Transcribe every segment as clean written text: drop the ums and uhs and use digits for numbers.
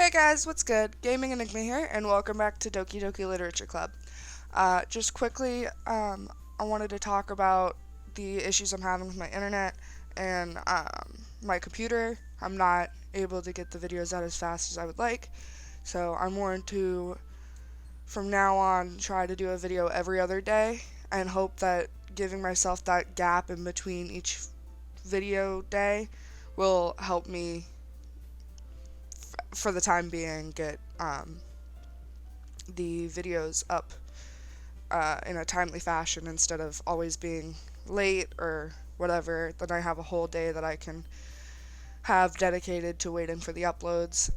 Hey guys, what's good? Gaming Enigma here, and welcome back to Doki Literature Club. Just quickly, I wanted to talk about the issues I'm having with my internet and my computer. I'm not able to get the videos out as fast as I would like, so I'm going to, from now on, try to do a video every other day and hope that giving myself that gap in between each video day will help me for the time being get the videos up in a timely fashion instead of always being late or whatever. Then I have a whole day that I can have dedicated to waiting for the uploads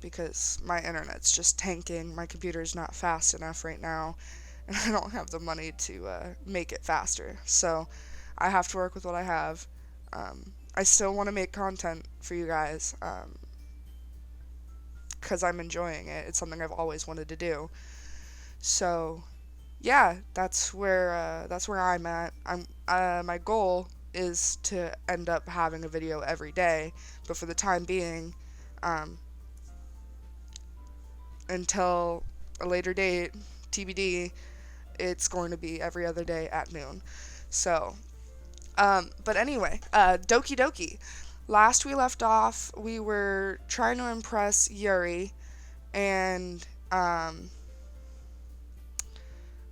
because my internet's just tanking. My computer's not fast enough right now, and I don't have the money to make it faster. So I have to work with what I have. I still want to make content for you guys because I'm enjoying it. It's something I've always wanted to do. So yeah, that's where I'm at. My goal is to end up having a video every day, but for the time being, until a later date, TBD, it's going to be every other day at noon. So, but anyway, Doki Doki. Last we left off, we were trying to impress Yuri, and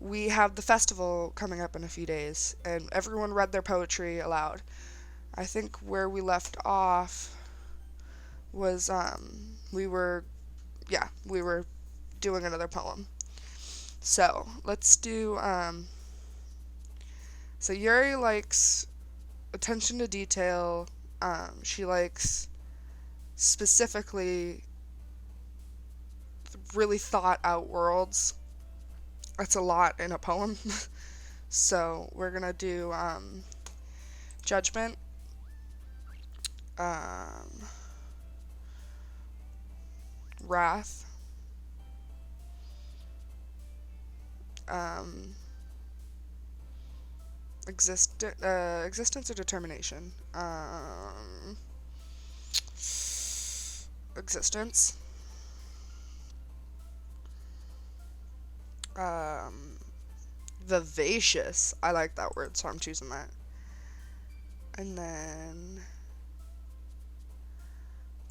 we have the festival coming up in a few days, and everyone read their poetry aloud. I think where we left off was we were doing another poem. So let's do so Yuri likes attention to detail. She likes specifically really thought out worlds. That's a lot in a poem. So we're gonna do judgment, wrath, existence or determination. Existence. Vivacious. I like that word, so I'm choosing that. And then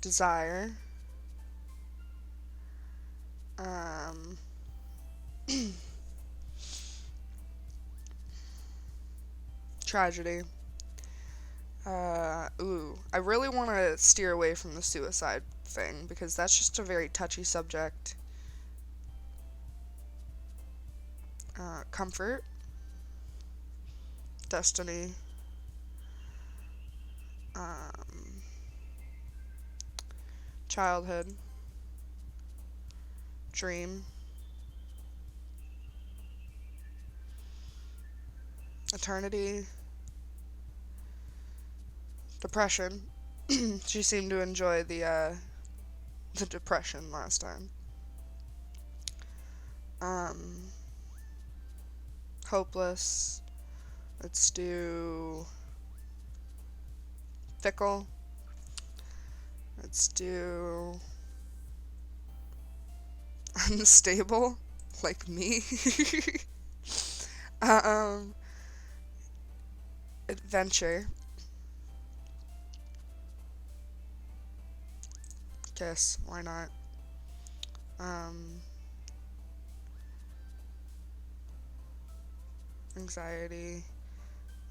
desire. Tragedy. I really want to steer away from the suicide thing because that's just a very touchy subject. Comfort. Destiny. Childhood. Dream. Eternity. Depression. She seemed to enjoy the depression last time. Hopeless. Let's do fickle. Let's do unstable, like me. Adventure. Guess, why not? Anxiety.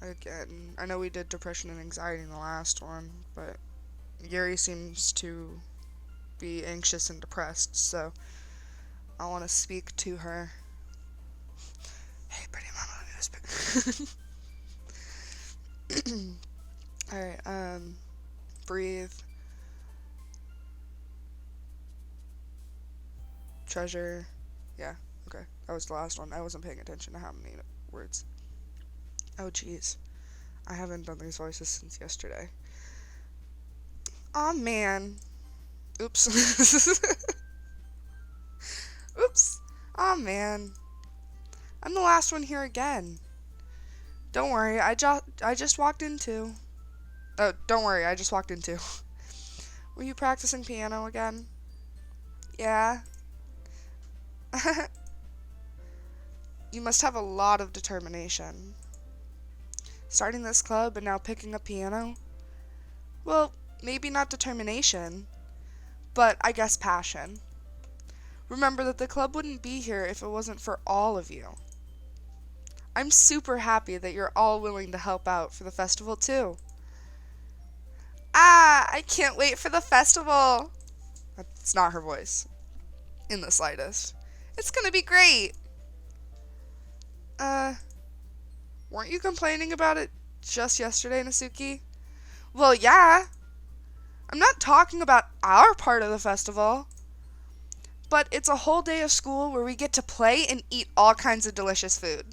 Again, I know we did depression and anxiety in the last one, but Yuri seems to be anxious and depressed, so I want to speak to her. Hey, pretty mama, let me speak. Alright, breathe. Treasure. Yeah, okay. That was the last one. I wasn't paying attention to how many words. Oh, jeez. I haven't done these voices since yesterday. Aw, man. Oops. Oops. Aw, man. I'm the last one here again. Don't worry, I just walked into. Oh, don't worry, I just walked into. Were you practicing piano again? Yeah. You must have a lot of determination. Starting this club and now picking up piano? Well, maybe not determination, but I guess passion. Remember that the club wouldn't be here if it wasn't for all of you. I'm super happy that you're all willing to help out for the festival too. Ah, I can't wait for the festival. That's not her voice, in the slightest. It's gonna be great. Uh, weren't you complaining about it just yesterday, Nasuki? Well, yeah. I'm not talking about our part of the festival, but it's a whole day of school where we get to play and eat all kinds of delicious food.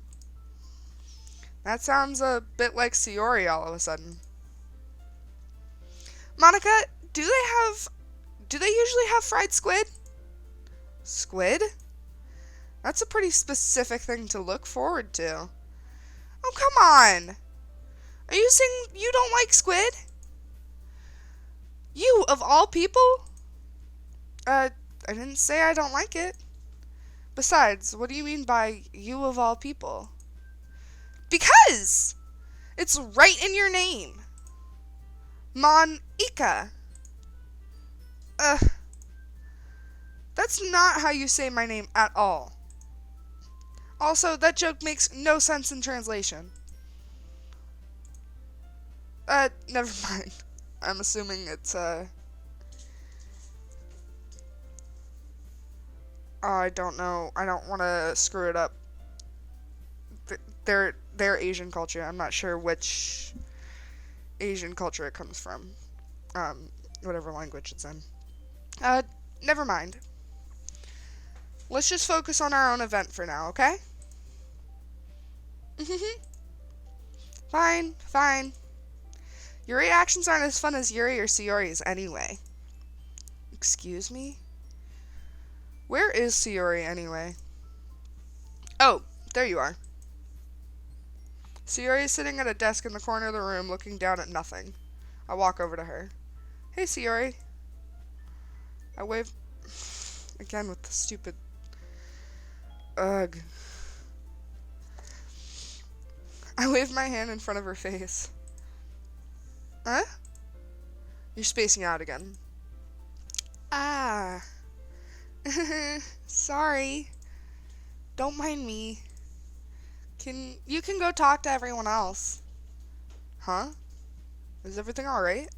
That sounds a bit like Sayori all of a sudden. Monica, do they usually have fried squid? Squid? That's a pretty specific thing to look forward to. Oh, come on. Are you saying you don't like squid? You, of all people? I didn't say I don't like it. Besides, what do you mean by you of all people? Because! It's right in your name. Mon-ika. That's not how you say my name at all. Also, that joke makes no sense in translation. Never mind. I'm assuming it's, oh, I don't know. I don't want to screw it up. They're Asian culture. I'm not sure which Asian culture it comes from. Whatever language it's in. Never mind. Let's just focus on our own event for now, okay? Fine, fine. Your reactions aren't as fun as Yuri or Sayori's anyway. Excuse me? Where is Sayori anyway? Oh, there you are. Sayori is sitting at a desk in the corner of the room looking down at nothing. I walk over to her. Hey, Sayori. I wave... Again with the stupid... Ugh. I wave my hand in front of her face. Huh? You're spacing out again. Ah. Sorry. Don't mind me. You can go talk to everyone else. Huh? Is everything alright?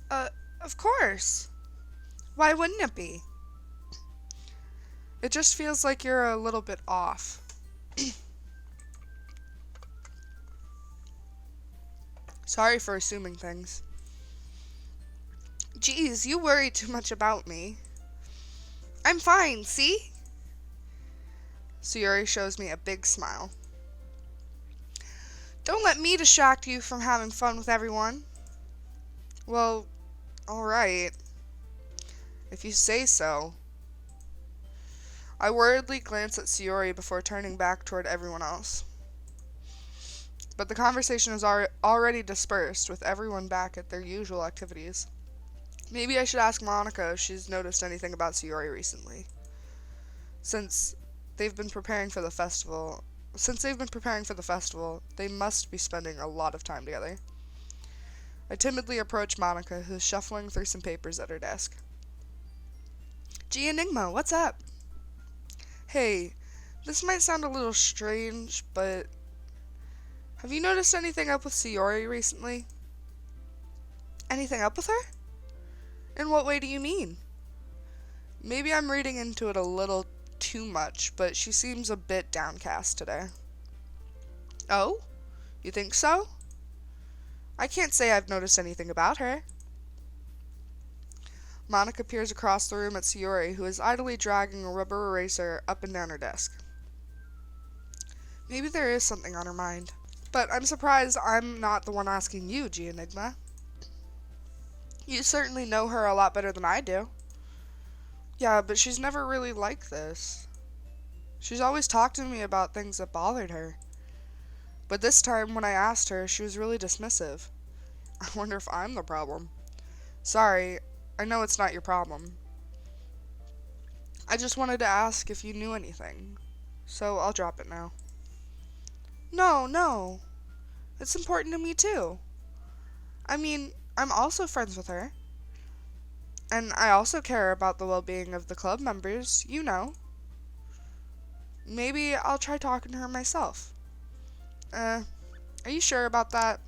Of course. Why wouldn't it be? It just feels like you're a little bit off. Sorry for assuming things. Geez, you worry too much about me. I'm fine, see? Sayori shows me a big smile. Don't let me distract you from having fun with everyone. Well, alright. If you say so. I worriedly glance at Sayori before turning back toward everyone else. But the conversation is already dispersed, with everyone back at their usual activities. Maybe I should ask Monica if she's noticed anything about Sayori recently. Since they've been preparing for the festival, they must be spending a lot of time together. I timidly approach Monica, who's shuffling through some papers at her desk. Gee, Enigma, what's up? Hey, this might sound a little strange, but have you noticed anything up with Sayori recently? Anything up with her? In what way do you mean? Maybe I'm reading into it a little too much, but she seems a bit downcast today. Oh? You think so? I can't say I've noticed anything about her. Monica peers across the room at Sayori, who is idly dragging a rubber eraser up and down her desk. Maybe there is something on her mind. But I'm surprised I'm not the one asking you, G Enigma. You certainly know her a lot better than I do. Yeah, but she's never really like this. She's always talked to me about things that bothered her. But this time, when I asked her, she was really dismissive. I wonder if I'm the problem. Sorry, I know it's not your problem. I just wanted to ask if you knew anything, so I'll drop it now. No, no. It's important to me too. I mean, I'm also friends with her. And I also care about the well-being of the club members, you know. Maybe I'll try talking to her myself. Are you sure about that?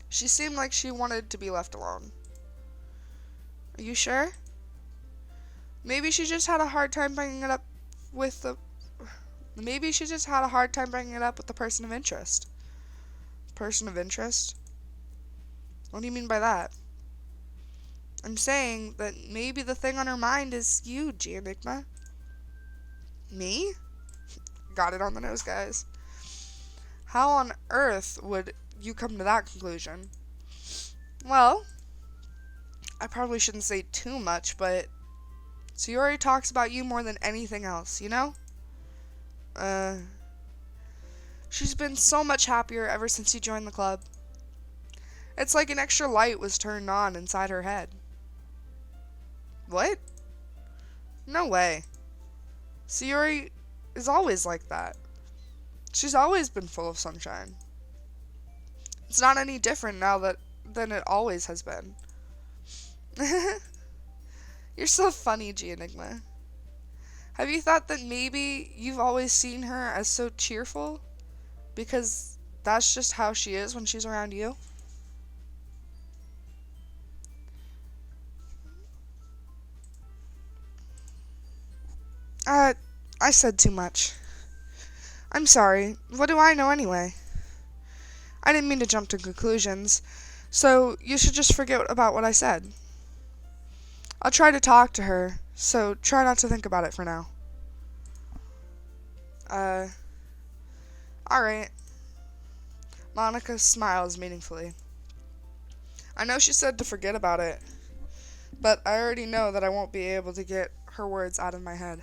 She seemed like she wanted to be left alone. Are you sure? Maybe she just had a hard time bringing it up with the... Maybe she just had a hard time bringing it up with the person of interest. Person of interest? What do you mean by that? I'm saying that maybe the thing on her mind is you, Enigma. Me? Got it on the nose, guys. How on earth would you come to that conclusion? Well, I probably shouldn't say too much, but Sayori talks about you more than anything else, you know? She's been so much happier ever since you joined the club. It's like an extra light was turned on inside her head. What? No way. Sayori is always like that. She's always been full of sunshine. It's not any different now than it always has been. You're so funny, Enigma. Have you thought that maybe you've always seen her as so cheerful? Because that's just how she is when she's around you? I said too much. I'm sorry. What do I know anyway? I didn't mean to jump to conclusions, so you should just forget about what I said. I'll try to talk to her, so try not to think about it for now. Alright. Monica smiles meaningfully. I know she said to forget about it, but I already know that I won't be able to get her words out of my head.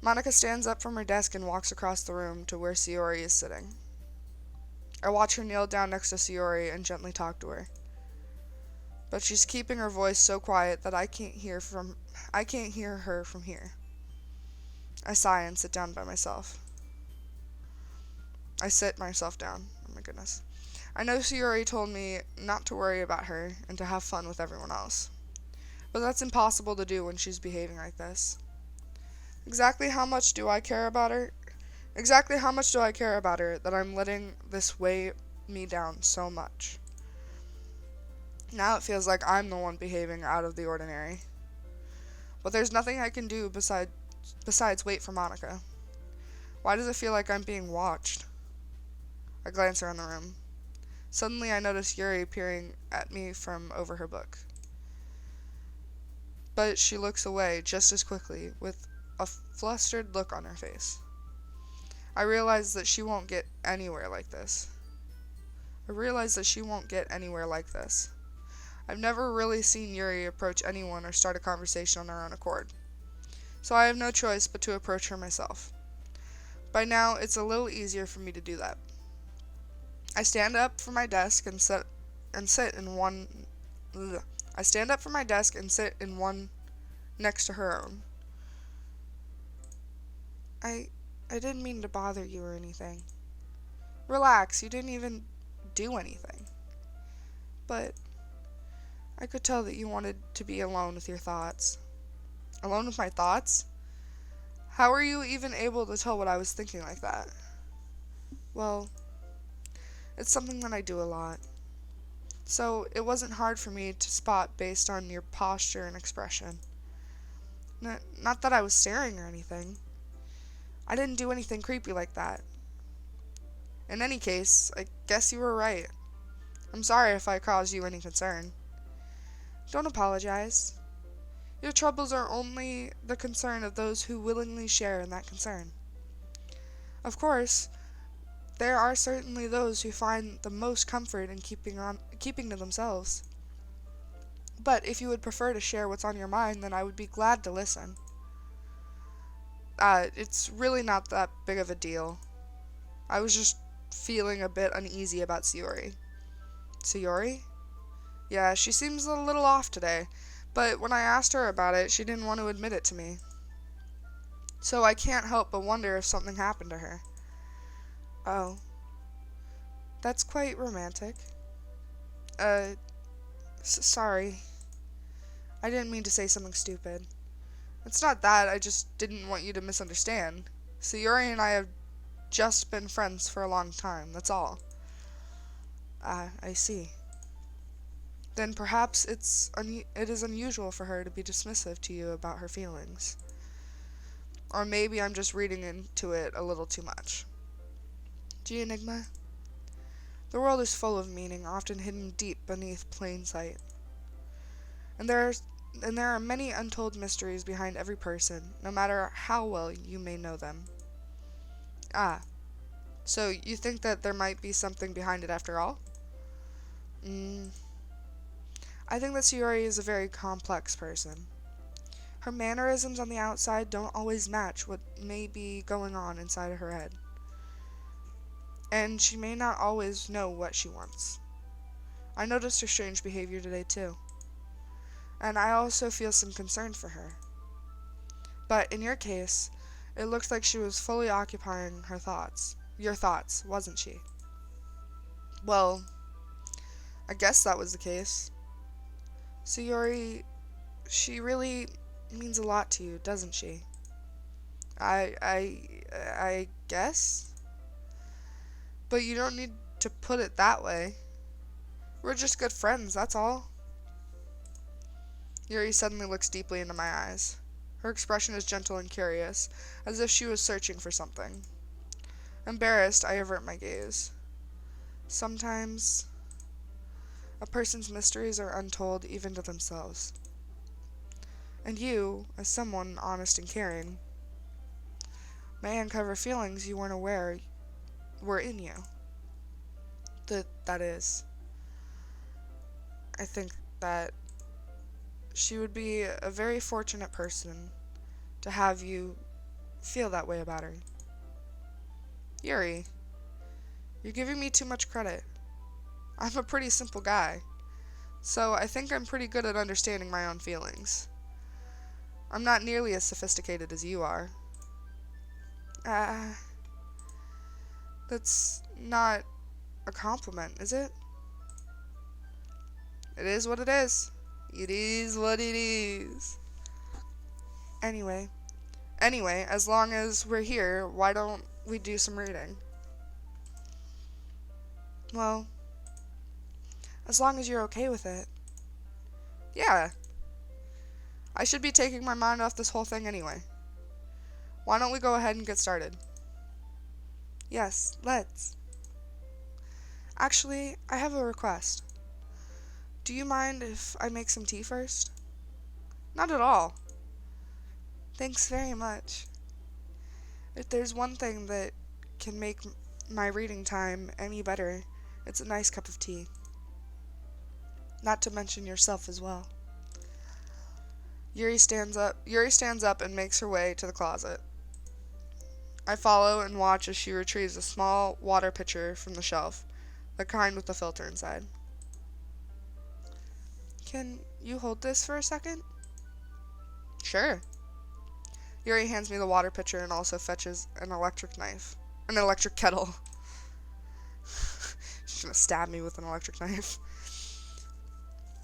Monica stands up from her desk and walks across the room to where Sayori is sitting. I watch her kneel down next to Sayori and gently talk to her. But she's keeping her voice so quiet that I can't hear her from here. I sigh and sit down by myself. I sit myself down. Oh my goodness. I know Sayori told me not to worry about her and to have fun with everyone else. But that's impossible to do when she's behaving like this. Exactly how much do I care about her that I'm letting this weigh me down so much? Now it feels like I'm the one behaving out of the ordinary. But there's nothing I can do besides wait for Monica. Why does it feel like I'm being watched? I glance around the room. Suddenly I notice Yuri peering at me from over her book. But she looks away just as quickly, with a flustered look on her face. I realize that she won't get anywhere like this. I've never really seen Yuri approach anyone or start a conversation on her own accord. So I have no choice but to approach her myself. By now, it's a little easier for me to do that. I stand up from my desk and sit in one next to her own. I didn't mean to bother you or anything. Relax, you didn't even do anything. But I could tell that you wanted to be alone with your thoughts. Alone with my thoughts? How were you even able to tell what I was thinking like that? Well, it's something that I do a lot. So it wasn't hard for me to spot based on your posture and expression. Not that I was staring or anything. I didn't do anything creepy like that. In any case, I guess you were right. I'm sorry if I caused you any concern. Don't apologize. Your troubles are only the concern of those who willingly share in that concern. Of course, there are certainly those who find the most comfort in keeping to themselves. But if you would prefer to share what's on your mind, then I would be glad to listen. It's really not that big of a deal. I was just feeling a bit uneasy about Sayori. Sayori? Yeah, she seems a little off today, But when I asked her about it, she didn't want to admit it to me. So I can't help but wonder if something happened to her. Oh, that's quite romantic. Uh, sorry. I didn't mean to say something stupid. It's not that, I just didn't want you to misunderstand. Sayori and I have just been friends for a long time, that's all. Ah, I see. Then perhaps it is unusual for her to be dismissive to you about her feelings. Or maybe I'm just reading into it a little too much. Gee, Enigma, the world is full of meaning, often hidden deep beneath plain sight. And there are many untold mysteries behind every person, no matter how well you may know them. Ah, so you think that there might be something behind it after all? I think that Sayori is a very complex person. Her mannerisms on the outside don't always match what may be going on inside of her head. And she may not always know what she wants. I noticed her strange behavior today too. And I also feel some concern for her. But in your case, it looked like she was fully occupying her thoughts. Your thoughts, wasn't she? Well, I guess that was the case. Sayori, she really means a lot to you, doesn't she? I guess? But you don't need to put it that way. We're just good friends, that's all. Yuri suddenly looks deeply into my eyes. Her expression is gentle and curious, as if she was searching for something. Embarrassed, I avert my gaze. Sometimes, a person's mysteries are untold even to themselves. And you, as someone honest and caring, may uncover feelings you weren't aware were in you. That is, I think that she would be a very fortunate person to have you feel that way about her. Yuri, you're giving me too much credit. I'm a pretty simple guy, so I think I'm pretty good at understanding my own feelings. I'm not nearly as sophisticated as you are. That's not a compliment, is it? It is what it is. It is what it is. Anyway, as long as we're here, why don't we do some reading? Well, as long as you're okay with it. Yeah. I should be taking my mind off this whole thing anyway. Why don't we go ahead and get started? Yes, let's. Actually, I have a request. Do you mind if I make some tea first? Not at all. Thanks very much. If there's one thing that can make my reading time any better, it's a nice cup of tea. Not to mention yourself as well. Yuri stands up and makes her way to the closet. I follow and watch as she retrieves a small water pitcher from the shelf, the kind with the filter inside. Can you hold this for a second? Sure. Yuri hands me the water pitcher and also fetches an electric kettle. She's gonna stab me with an electric knife.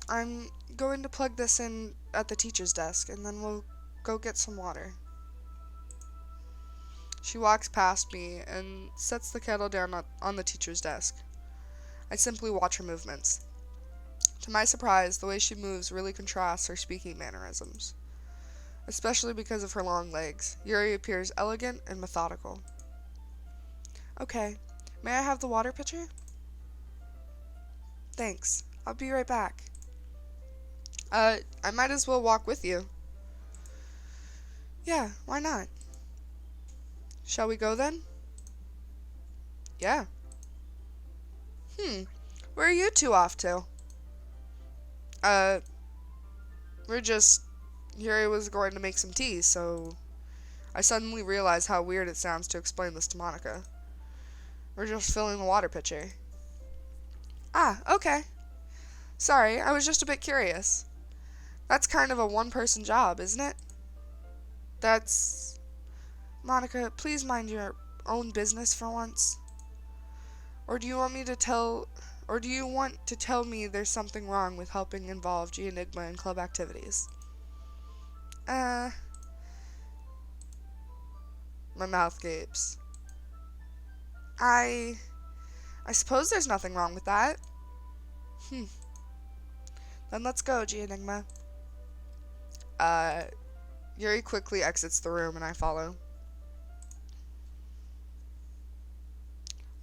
I'm going to plug this in at the teacher's desk, and then we'll go get some water. She walks past me and sets the kettle down on the teacher's desk. I simply watch her movements. To my surprise, the way she moves really contrasts her speaking mannerisms. Especially because of her long legs, Yuri appears elegant and methodical. Okay, may I have the water pitcher? Thanks, I'll be right back. I might as well walk with you. Yeah, why not? Shall we go then? Yeah. Where are you two off to? Yuri was going to make some tea, so I suddenly realized how weird it sounds to explain this to Monica. We're just filling the water pitcher. Ah, okay. Sorry, I was just a bit curious. That's kind of a one-person job, isn't it? That's... Monica, please mind your own business for once. Or do you want me to tell... Or do you want to tell me there's something wrong with helping involve Enigma in club activities? My mouth gapes. I suppose there's nothing wrong with that. Then let's go, Enigma. Yuri quickly exits the room and I follow.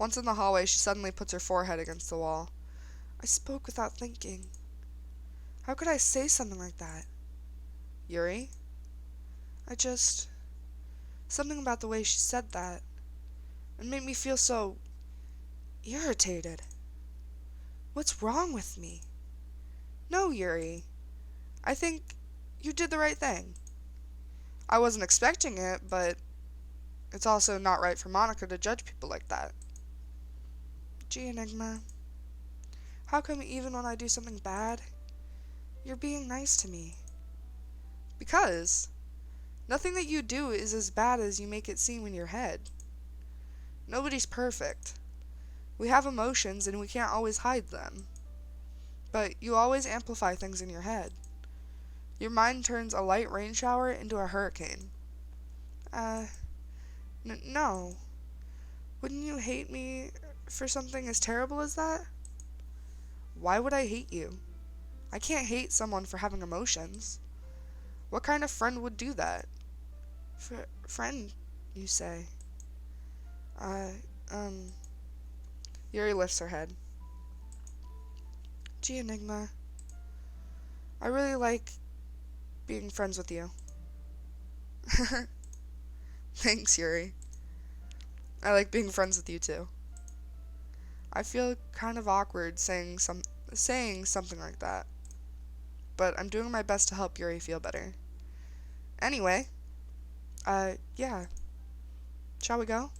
Once in the hallway, she suddenly puts her forehead against the wall. I spoke without thinking. How could I say something like that? Yuri? Something about the way she said that. It made me feel so... irritated. What's wrong with me? No, Yuri. I think you did the right thing. I wasn't expecting it, but it's also not right for Monica to judge people like that. Gee, Enigma. How come even when I do something bad, you're being nice to me? Because nothing that you do is as bad as you make it seem in your head. Nobody's perfect. We have emotions and we can't always hide them. But you always amplify things in your head. Your mind turns a light rain shower into a hurricane. No. Wouldn't you hate me for something as terrible as that? Why would I hate you? I can't hate someone for having emotions. What kind of friend would do that? Friend, you say? Yuri lifts her head. Gee, Enigma. I really like being friends with you. Thanks, Yuri. I like being friends with you too. I feel kind of awkward saying something like that. But I'm doing my best to help Yuri feel better. Anyway, yeah. Shall we go?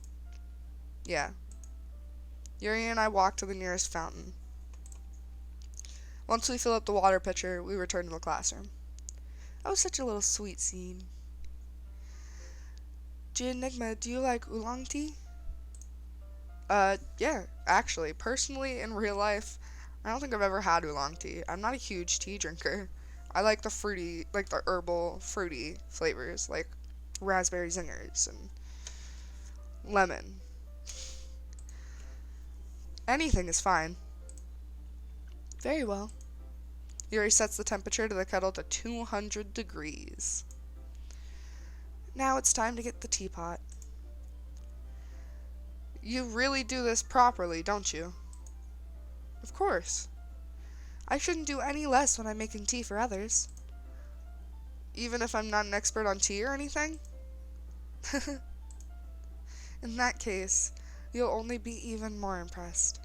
Yeah. Yuri and I walk to the nearest fountain. Once we fill up the water pitcher, we return to the classroom. That was such a little sweet scene. Enigma, do you like oolong tea? Yeah, actually, personally, in real life, I don't think I've ever had oolong tea. I'm not a huge tea drinker. I like the fruity, like the herbal, fruity flavors, like raspberry zingers and lemon. Anything is fine. Very well. Yuri sets the temperature to the kettle to 200 degrees. Now it's time to get the teapot. You really do this properly, don't you? Of course. I shouldn't do any less when I'm making tea for others. Even if I'm not an expert on tea or anything? In that case, you'll only be even more impressed.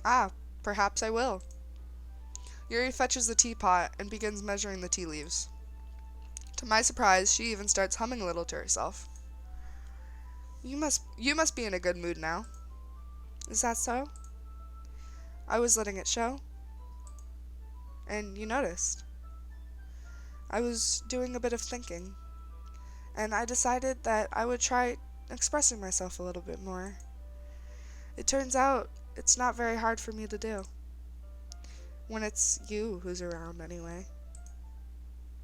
Ah, perhaps I will. Yuri fetches the teapot and begins measuring the tea leaves. To my surprise, she even starts humming a little to herself. You must be in a good mood now. Is that so? I was letting it show. And you noticed. I was doing a bit of thinking. And I decided that I would try expressing myself a little bit more. It turns out it's not very hard for me to do. When it's you who's around, anyway.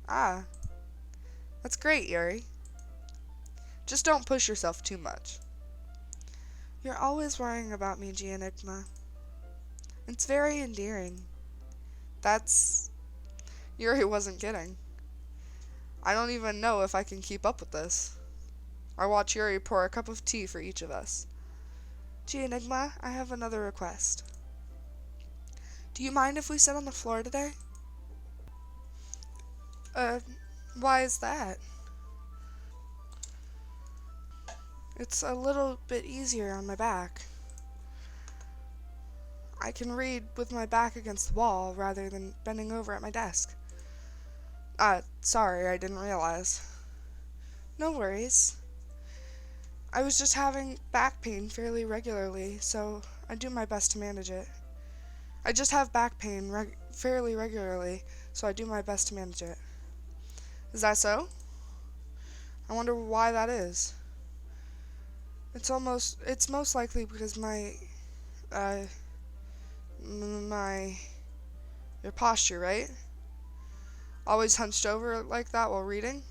Ah. That's great, Yuri. Just don't push yourself too much. You're always worrying about me, Enigma. It's very endearing. Yuri wasn't kidding. I don't even know if I can keep up with this. I watch Yuri pour a cup of tea for each of us. Enigma, I have another request. Do you mind if we sit on the floor today? Why is that? It's a little bit easier on my back. I can read with my back against the wall rather than bending over at my desk. Sorry, I didn't realize. No worries. I was just having back pain fairly regularly, so I do my best to manage it. I just have back pain fairly regularly, so I do my best to manage it. Is that so? I wonder why that is. It's most likely because uh, my, your posture, right? Always hunched over like that while reading?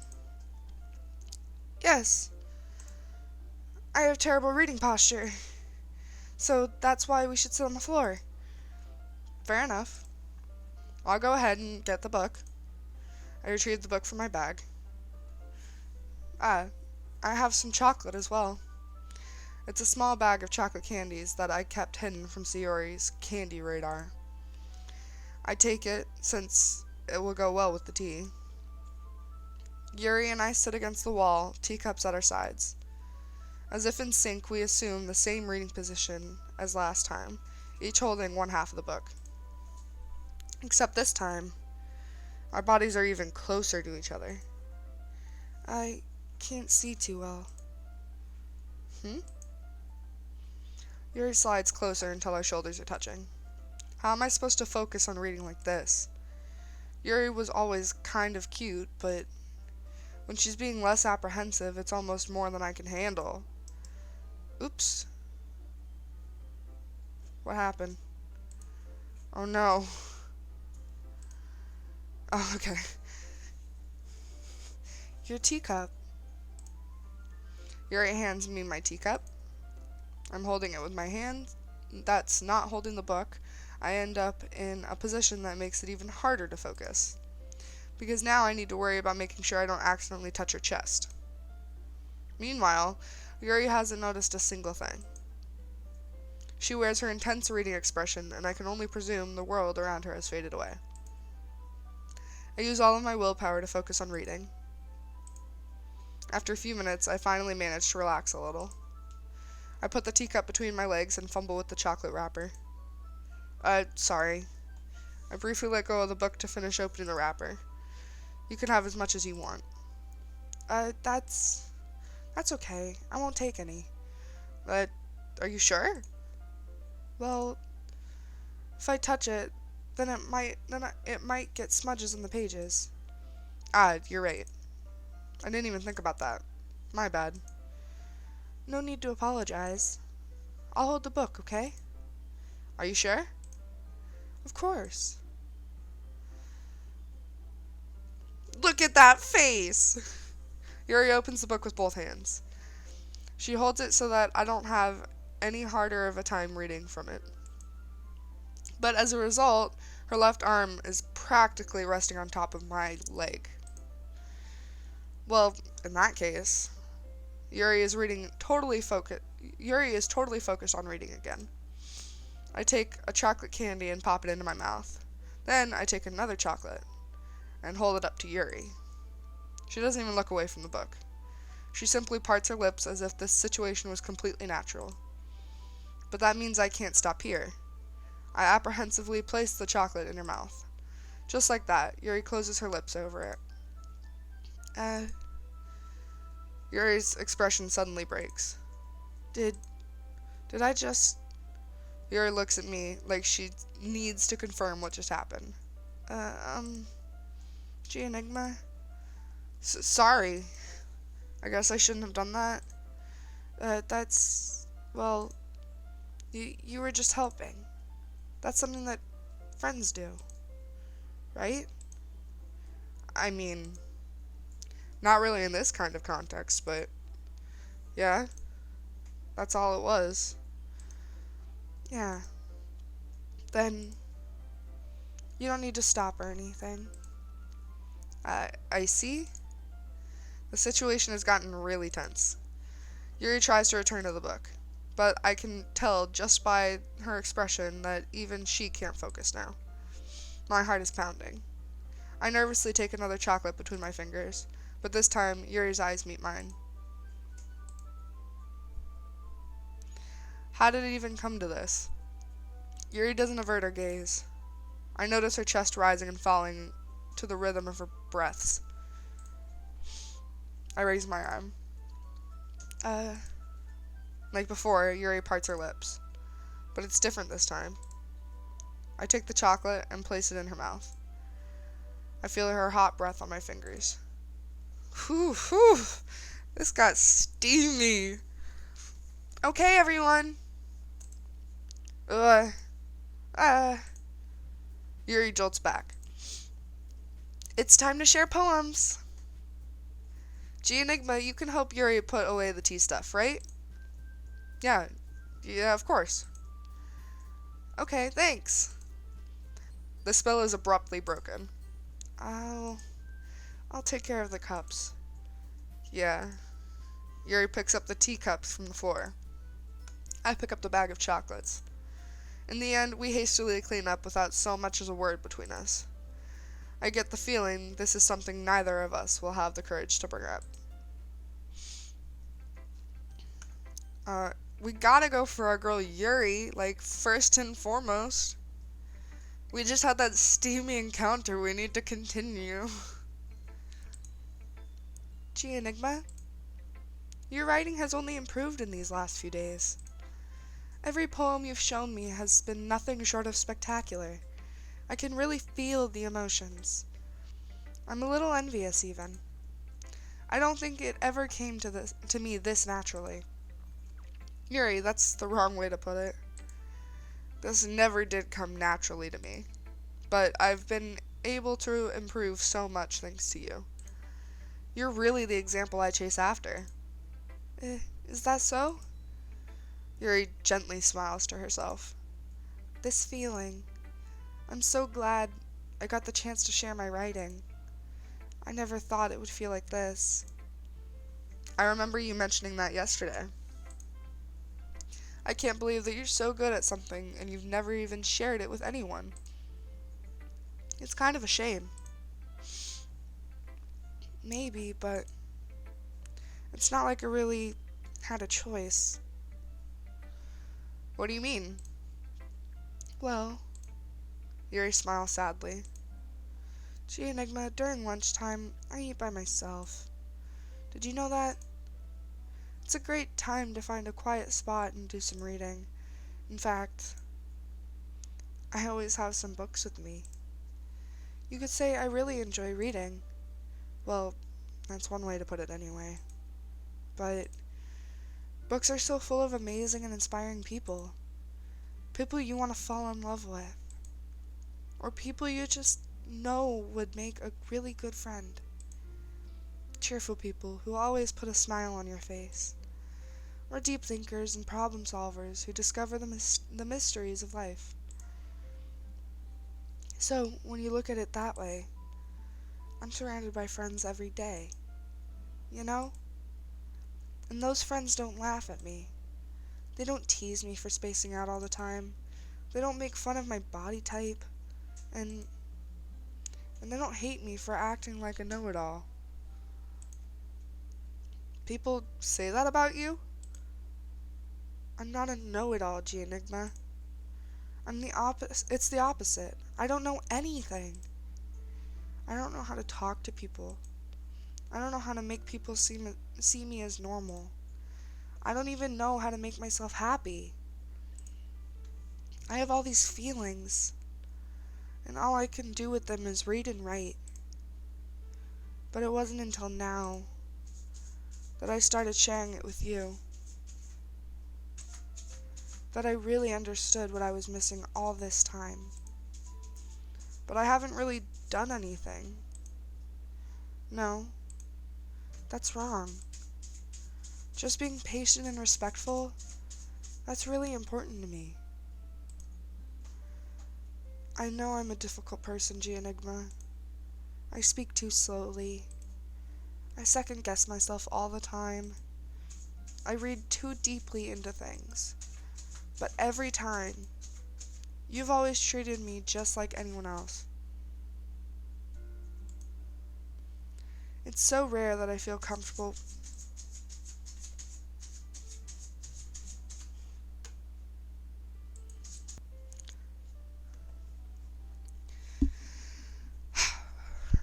Yes, I have terrible reading posture, so that's why we should sit on the floor. Fair enough. I'll go ahead and get the book. I retrieved the book from my bag. Ah, I have some chocolate as well. It's a small bag of chocolate candies that I kept hidden from Sayori's candy radar. I take it since it will go well with the tea. Yuri and I sit against the wall, teacups at our sides. As if in sync, we assume the same reading position as last time, each holding one half of the book. Except this time, our bodies are even closer to each other. I can't see too well. Yuri slides closer until our shoulders are touching. How am I supposed to focus on reading like this? Yuri was always kind of cute, but when she's being less apprehensive, it's almost more than I can handle. Oops. What happened? Oh no. Oh, okay. Your teacup. Yuri hands me my teacup. I'm holding it with my hand. That's not holding the book. I end up in a position that makes it even harder to focus. Because now I need to worry about making sure I don't accidentally touch her chest. Meanwhile, Yuri hasn't noticed a single thing. She wears her intense reading expression, and I can only presume the world around her has faded away. I use all of my willpower to focus on reading. After a few minutes, I finally manage to relax a little. I put the teacup between my legs and fumble with the chocolate wrapper. Sorry. I briefly let go of the book to finish opening the wrapper. You can have as much as you want. That's okay. I won't take any. But, are you sure? Well, if I touch it, then it might get smudges on the pages. You're right. I didn't even think about that. My bad. No need to apologize. I'll hold the book, okay? Are you sure? Of course. Look at that face! Yuri opens the book with both hands. She holds it so that I don't have any harder of a time reading from it. But as a result, her left arm is practically resting on top of my leg. Well, in that case, Yuri is totally focused on reading again. I take a chocolate candy and pop it into my mouth. Then I take another chocolate and hold it up to Yuri. She doesn't even look away from the book. She simply parts her lips as if this situation was completely natural. But that means I can't stop here. I apprehensively place the chocolate in her mouth. Just like that, Yuri closes her lips over it. Yuri's expression suddenly breaks. Did I just... Yuri looks at me like she needs to confirm what just happened. Gee, Enigma? Sorry. I guess I shouldn't have done that. Well, you were just helping. That's something that friends do, right? I mean, not really in this kind of context, but yeah, that's all it was. Yeah. Then you don't need to stop or anything. I see. The situation has gotten really tense. Yuri tries to return to the book, but I can tell just by her expression that even she can't focus now. My heart is pounding. I nervously take another chocolate between my fingers, but this time Yuri's eyes meet mine. How did it even come to this? Yuri doesn't avert her gaze. I notice her chest rising and falling to the rhythm of her breaths. I raise my arm. Like before, Yuri parts her lips. But it's different this time. I take the chocolate and place it in her mouth. I feel her hot breath on my fingers. Whew, whew. This got steamy. Okay, everyone. Uh, uh. Yuri jolts back. It's time to share poems. Enigma, you can help Yuri put away the tea stuff, right? Yeah, of course. Okay, thanks. The spell is abruptly broken. I'll take care of the cups. Yeah. Yuri picks up the teacups from the floor. I pick up the bag of chocolates. In the end, we hastily clean up without so much as a word between us. I get the feeling this is something neither of us will have the courage to bring up. We gotta go for our girl Yuri, like, first and foremost. We just had that steamy encounter. We need to continue. Gee, Enigma, your writing has only improved in these last few days. Every poem you've shown me has been nothing short of spectacular. I can really feel the emotions. I'm a little envious, even. I don't think it ever came to me this naturally. Yuri, that's the wrong way to put it. This never did come naturally to me, but I've been able to improve so much thanks to you. You're really the example I chase after. Is that so? Yuri gently smiles to herself. This feeling. I'm so glad I got the chance to share my writing. I never thought it would feel like this. I remember you mentioning that yesterday. I can't believe that you're so good at something and you've never even shared it with anyone. It's kind of a shame. Maybe, but it's not like I really had a choice. What do you mean? Well, Yuri smiles sadly. Gee, Enigma, during lunchtime, I eat by myself. Did you know that? It's a great time to find a quiet spot and do some reading. In fact, I always have some books with me. You could say I really enjoy reading. Well, that's one way to put it anyway. But books are so full of amazing and inspiring people. People you want to fall in love with. Or people you just know would make a really good friend. Cheerful people who always put a smile on your face. Or deep thinkers and problem solvers who discover the mysteries of life. So, when you look at it that way, I'm surrounded by friends every day. You know? And those friends don't laugh at me. They don't tease me for spacing out all the time. They don't make fun of my body type. And they don't hate me for acting like a know-it-all. People say that about you? I'm not a know-it-all, Enigma. It's the opposite. I don't know anything. I don't know how to talk to people. I don't know how to make people see me as normal. I don't even know how to make myself happy. I have all these feelings, and all I can do with them is read and write. But it wasn't until now that I started sharing it with you that I really understood what I was missing all this time. But I haven't really done anything. No, that's wrong. Just being patient and respectful, that's really important to me. I know I'm a difficult person, Enigma. I speak too slowly. I second guess myself all the time. I read too deeply into things. But every time, you've always treated me just like anyone else. It's so rare that I feel comfortable.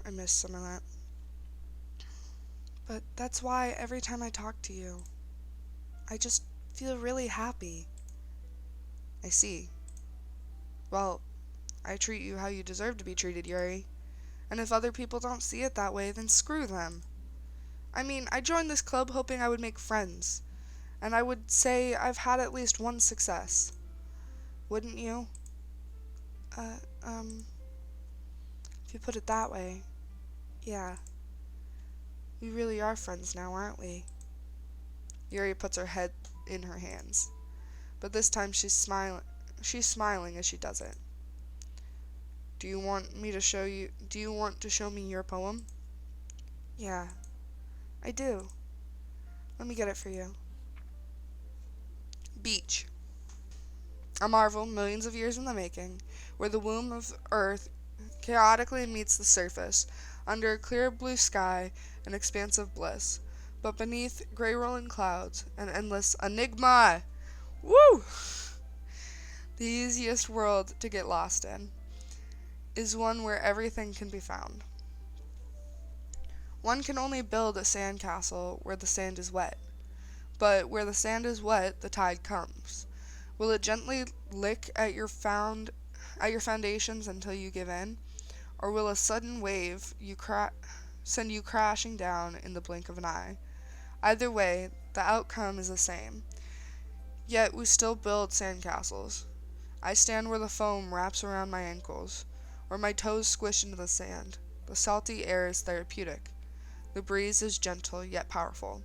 I missed some of that. But that's why every time I talk to you, I just feel really happy. I see. Well, I treat you how you deserve to be treated, Yuri. And if other people don't see it that way, then screw them. I mean, I joined this club hoping I would make friends, and I would say I've had at least one success. Wouldn't you? Uh, um, if you put it that way, yeah. We really are friends now, aren't we? Yuri puts her head in her hands, but this time she's smiling as she does it. Do you want to show me your poem? Yeah, I do. Let me get it for you. Beach. A marvel millions of years in the making, where the womb of Earth chaotically meets the surface, under a clear blue sky, an expanse of bliss, but beneath gray rolling clouds, an endless enigma. Woo! The easiest world to get lost in is one where everything can be found. One can only build a sand castle where the sand is wet, but where the sand is wet, the tide comes. Will it gently lick at your foundations until you give in, or will a sudden wave send you crashing down in the blink of an eye? Either way, the outcome is the same. Yet we still build sandcastles. I stand where the foam wraps around my ankles, where my toes squish into the sand. The salty air is therapeutic. The breeze is gentle yet powerful.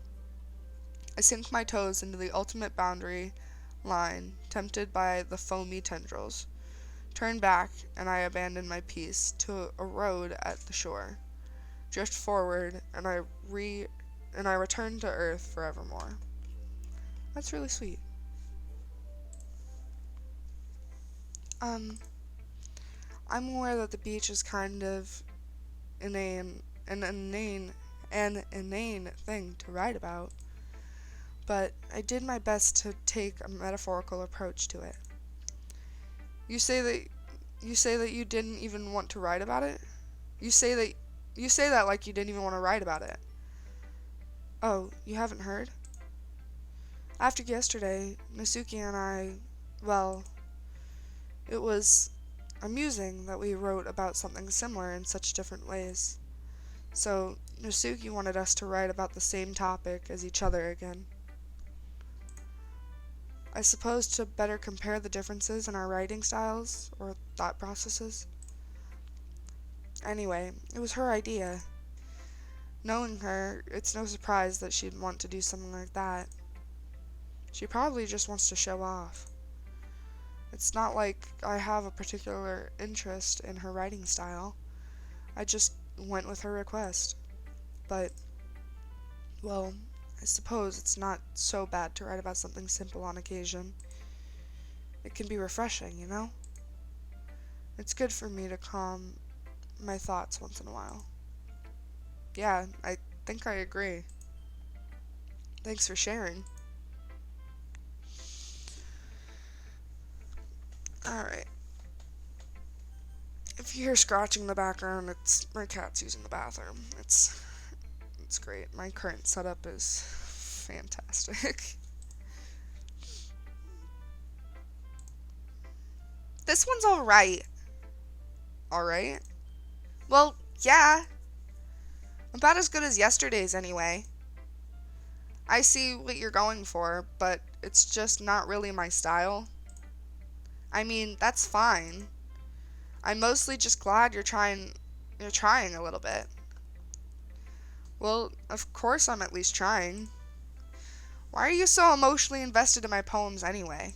I sink my toes into the ultimate boundary line, tempted by the foamy tendrils. Turn back, and I abandon my peace to a road at the shore. Drift forward, and I return to earth forevermore. That's really sweet. I'm aware that the beach is kind of an inane thing to write about, but I did my best to take a metaphorical approach to it. You say that you didn't even want to write about it? You say that like you didn't even want to write about it. Oh, you haven't heard? After yesterday, Nasuki and I, well, it was amusing that we wrote about something similar in such different ways. So, Nasuki wanted us to write about the same topic as each other again. I suppose to better compare the differences in our writing styles or thought processes. Anyway, it was her idea. Knowing her, it's no surprise that she'd want to do something like that. She probably just wants to show off. It's not like I have a particular interest in her writing style. I just went with her request. But, well, I suppose it's not so bad to write about something simple on occasion. It can be refreshing, you know? It's good for me to calm my thoughts once in a while. Yeah, I think I agree. Thanks for sharing. Alright. If you hear scratching in the background, it's my cat's using the bathroom. It's great. My current setup is fantastic. This one's alright. Alright? Well, yeah. About as good as yesterday's anyway. I see what you're going for, but it's just not really my style. I mean, that's fine. I'm mostly just glad you're trying a little bit. Well, of course I'm at least trying. Why are you so emotionally invested in my poems anyway?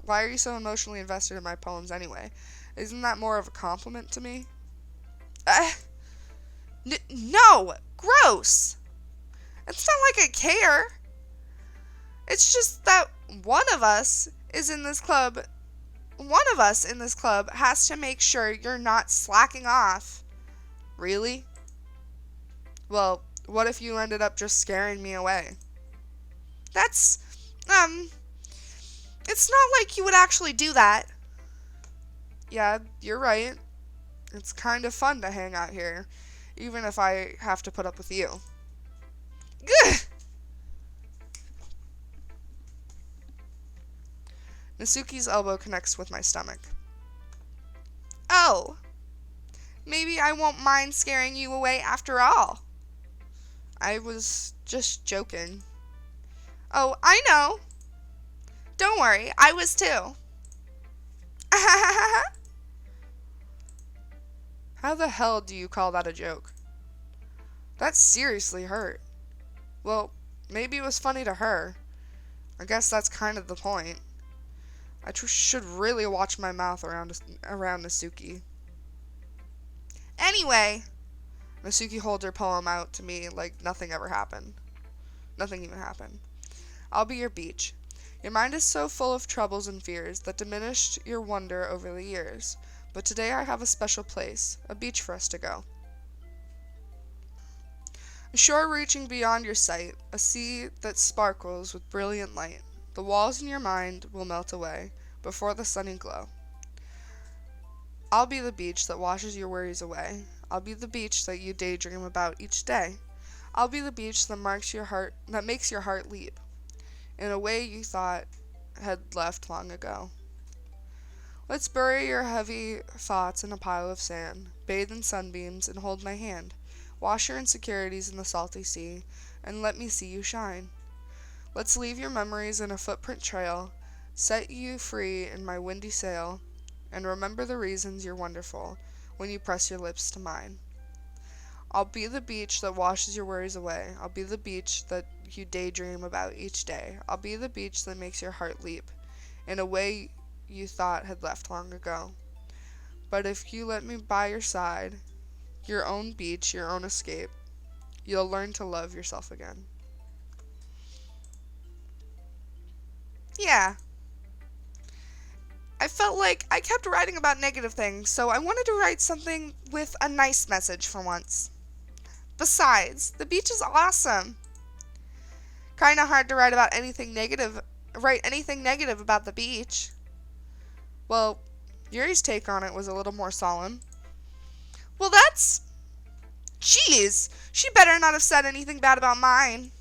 Why are you so emotionally invested in my poems anyway? Isn't that more of a compliment to me? No! Gross! It's not like I care. It's just that one of us in this club has to make sure you're not slacking off. Really? Well, what if you ended up just scaring me away? That's, it's not like you would actually do that. Yeah, you're right. It's kind of fun to hang out here, even if I have to put up with you. Gah! Nasuki's elbow connects with my stomach. Oh, Maybe I won't mind scaring you away after all. I was just joking. Oh, I know. Don't worry, I was too. How the hell do you call that a joke? That seriously hurt. Well, maybe it was funny to her. I guess that's kind of the point. I should really watch my mouth around Nasuki. Anyway, Nasuki holds her poem out to me like nothing ever happened. Nothing even happened. I'll be your beach. Your mind is so full of troubles and fears that diminished your wonder over the years. But today I have a special place, a beach for us to go. A shore reaching beyond your sight, a sea that sparkles with brilliant light. The walls in your mind will melt away before the sunny glow. I'll be the beach that washes your worries away. I'll be the beach that you daydream about each day. I'll be the beach that makes your heart leap in a way you thought had left long ago. Let's bury your heavy thoughts in a pile of sand, bathe in sunbeams, and hold my hand. Wash your insecurities in the salty sea, and let me see you shine. Let's leave your memories in a footprint trail, set you free in my windy sail, and remember the reasons you're wonderful when you press your lips to mine. I'll be the beach that washes your worries away. I'll be the beach that you daydream about each day. I'll be the beach that makes your heart leap in a way you thought had left long ago. But if you let me by your side, your own beach, your own escape, you'll learn to love yourself again. Yeah. I felt like I kept writing about negative things, so I wanted to write something with a nice message for once. Besides, the beach is awesome. Kinda hard to write anything negative about the beach. Well, Yuri's take on it was a little more solemn. Well, Jeez, she better not have said anything bad about mine.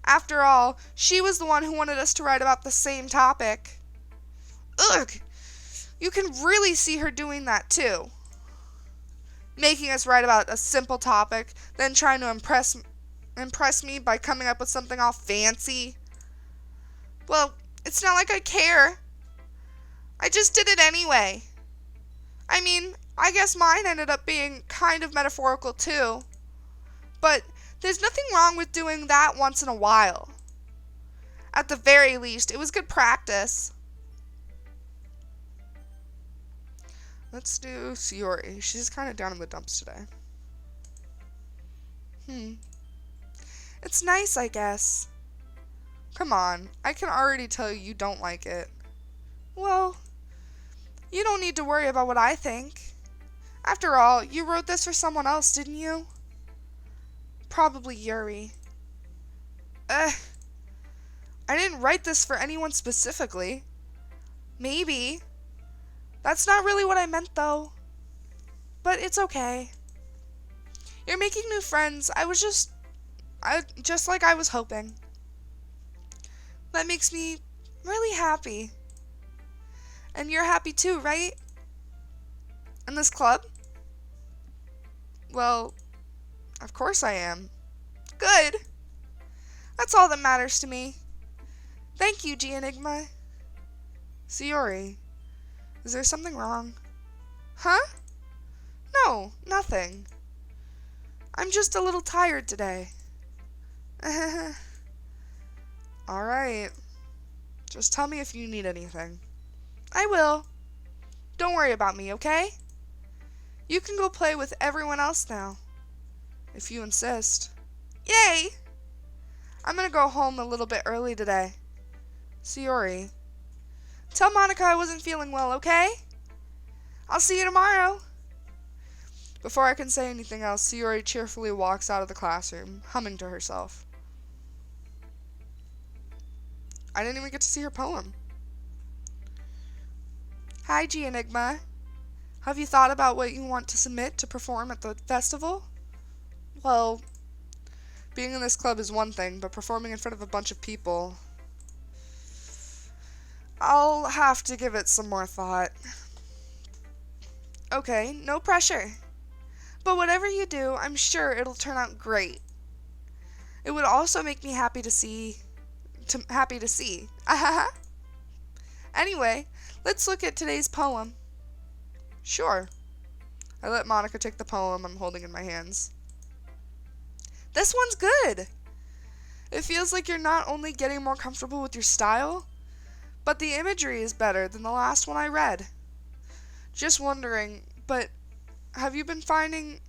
After all, she was the one who wanted us to write about the same topic. Ugh, you can really see her doing that too. Making us write about a simple topic, then trying to impress me by coming up with something all fancy. Well, it's not like I care. I just did it anyway. I mean, I guess mine ended up being kind of metaphorical too. But there's nothing wrong with doing that once in a while. At the very least, it was good practice. Let's do Sayori. She's kind of down in the dumps today. It's nice, I guess. Come on, I can already tell you don't like it. Well, you don't need to worry about what I think. After all, you wrote this for someone else, didn't you? Probably Yuri. I didn't write this for anyone specifically. Maybe. That's not really what I meant, though. But it's okay. You're making new friends. Just like I was hoping. That makes me really happy. And you're happy too, right? In this club? Well, of course I am. Good. That's all that matters to me. Thank you, Enigma. Sayori, is there something wrong? Huh? No, nothing. I'm just a little tired today. Alright. Just tell me if you need anything. I will. Don't worry about me, okay? You can go play with everyone else now. If you insist. Yay! I'm gonna go home a little bit early today. Sayori, tell Monica I wasn't feeling well, okay? I'll see you tomorrow. Before I can say anything else, Sayori cheerfully walks out of the classroom, humming to herself. I didn't even get to see her poem. Hi, Enigma. Have you thought about what you want to submit to perform at the festival? Well, being in this club is one thing, but performing in front of a bunch of people, I'll have to give it some more thought. Okay, no pressure. But whatever you do, I'm sure it'll turn out great. It would also make me happy to see. Anyway, let's look at today's poem. Sure. I let Monica take the poem I'm holding in my hands. This one's good. It feels like you're not only getting more comfortable with your style, but the imagery is better than the last one I read. Just wondering, but have you been finding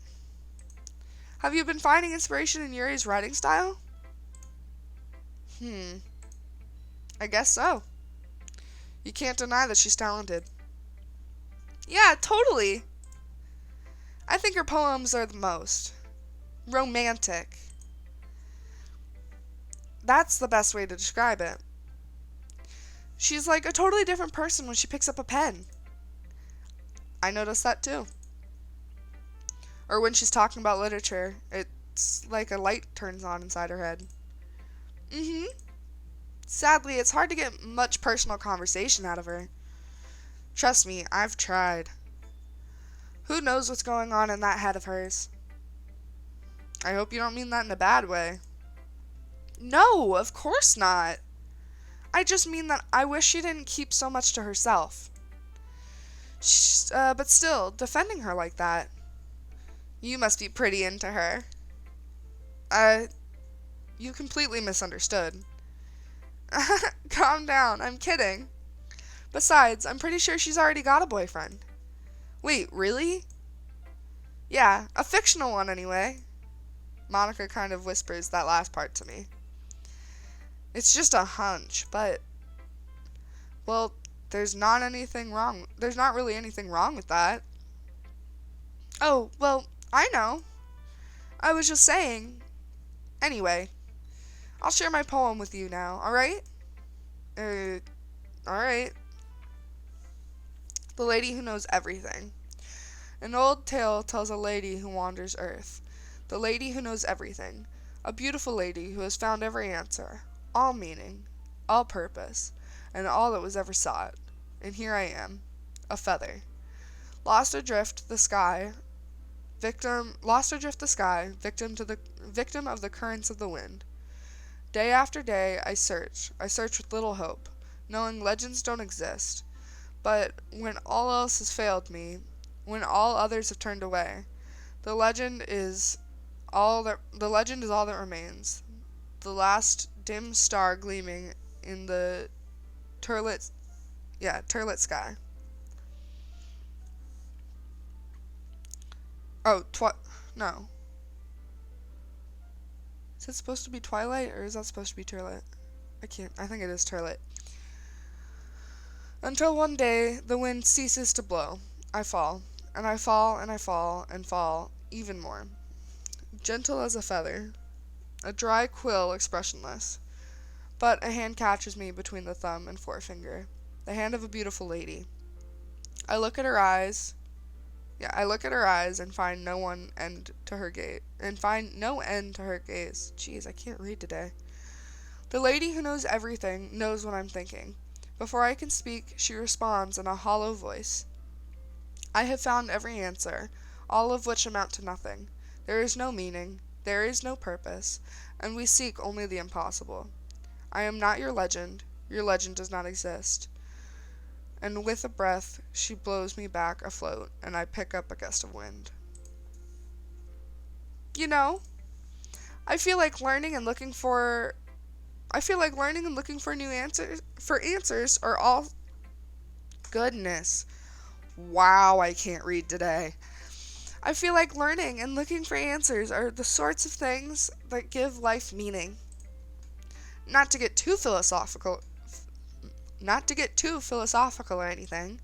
inspiration in Yuri's writing style? I guess so. You can't deny that she's talented. Yeah, totally. I think her poems are the most romantic. That's the best way to describe it. She's like a totally different person when she picks up a pen. I noticed that too. Or when she's talking about literature, it's like a light turns on inside her head. Sadly, it's hard to get much personal conversation out of her. Trust me, I've tried. Who knows what's going on in that head of hers? I hope you don't mean that in a bad way. No, of course not. I just mean that I wish she didn't keep so much to herself. But still, defending her like that. You must be pretty into her. You completely misunderstood. Calm down, I'm kidding. Besides, I'm pretty sure she's already got a boyfriend. Wait, really? Yeah, a fictional one anyway. Monica kind of whispers that last part to me. It's just a hunch, but... Well, there's not really anything wrong with that. Oh, well, I know. I was just saying. Anyway, I'll share my poem with you now, alright? Alright. The Lady Who Knows Everything. An old tale tells a lady who wanders earth. The lady who knows everything. A beautiful lady who has found every answer, all meaning, all purpose, and all that was ever sought. And here I am, a feather. Lost adrift the sky, victim of the currents of the wind. Day after day I search with little hope, knowing legends don't exist. But when all else has failed me, when all others have turned away, the legend is all that remains. The last dim star gleaming in the turlet sky. Oh, no. Is it supposed to be twilight, or is that supposed to be turlet? I think it is turlet. Until one day, the wind ceases to blow. I fall, and I fall, and I fall, and fall, even more. Gentle as a feather, a dry quill expressionless. But a hand catches me between the thumb and forefinger. The hand of a beautiful lady. I look at her eyes and find no end to her gaze. Jeez, I can't read today. The lady who knows everything knows what I'm thinking. Before I can speak, she responds in a hollow voice. I have found every answer, all of which amount to nothing. There is no meaning, there is no purpose, and we seek only the impossible. I am not your legend does not exist. And with a breath, she blows me back afloat, and I pick up a gust of wind. You know, I feel like learning and looking for new answers are all... Goodness. Wow, I can't read today. I feel like learning and looking for answers are the sorts of things that give life meaning. Not to get too philosophical or anything,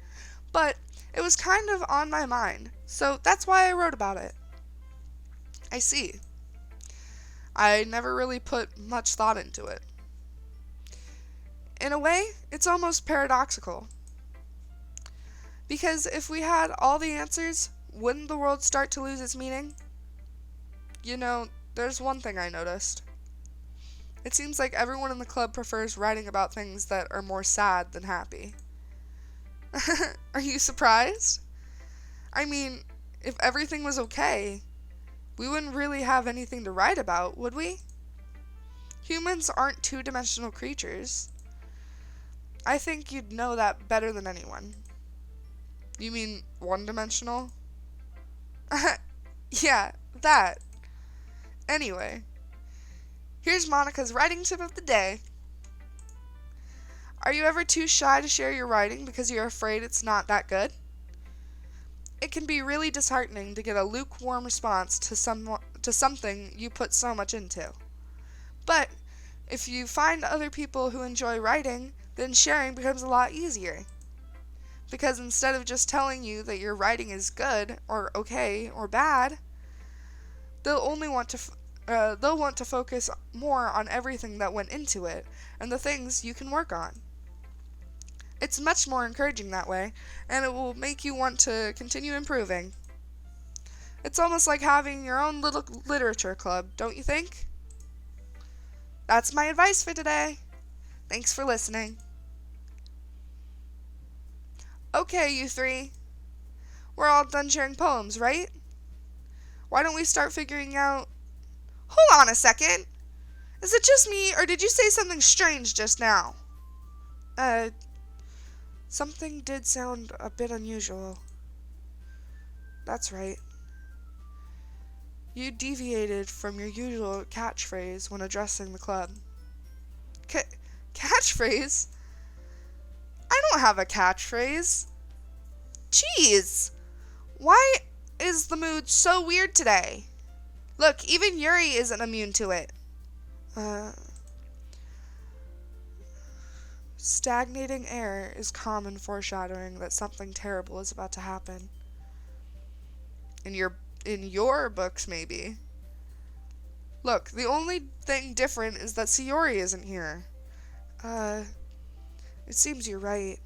but it was kind of on my mind, so that's why I wrote about it. I see. I never really put much thought into it. In a way, it's almost paradoxical. Because if we had all the answers, wouldn't the world start to lose its meaning? You know, there's one thing I noticed. It seems like everyone in the club prefers writing about things that are more sad than happy. Are you surprised? I mean, if everything was okay, we wouldn't really have anything to write about, would we? Humans aren't two-dimensional creatures. I think you'd know that better than anyone. You mean one-dimensional? Yeah, that. Anyway, here's Monica's writing tip of the day. Are you ever too shy to share your writing because you're afraid it's not that good? It can be really disheartening to get a lukewarm response to something you put so much into. But if you find other people who enjoy writing, then sharing becomes a lot easier. Because instead of just telling you that your writing is good or okay or bad, they'll want to focus more on everything that went into it and the things you can work on. It's much more encouraging that way, and it will make you want to continue improving. It's almost like having your own little literature club, don't you think? That's my advice for today. Thanks for listening. Okay, you three. We're all done sharing poems, right? Why don't we start figuring out... Hold on a second. Is it just me, or did you say something strange just now? Something did sound a bit unusual. That's right. You deviated from your usual catchphrase when addressing the club. Catchphrase? I don't have a catchphrase. Jeez! Why is the mood so weird today? Look, even Yuri isn't immune to it. Stagnating air is common foreshadowing that something terrible is about to happen. In your books, maybe. Look, the only thing different is that Sayori isn't here. It seems you're right.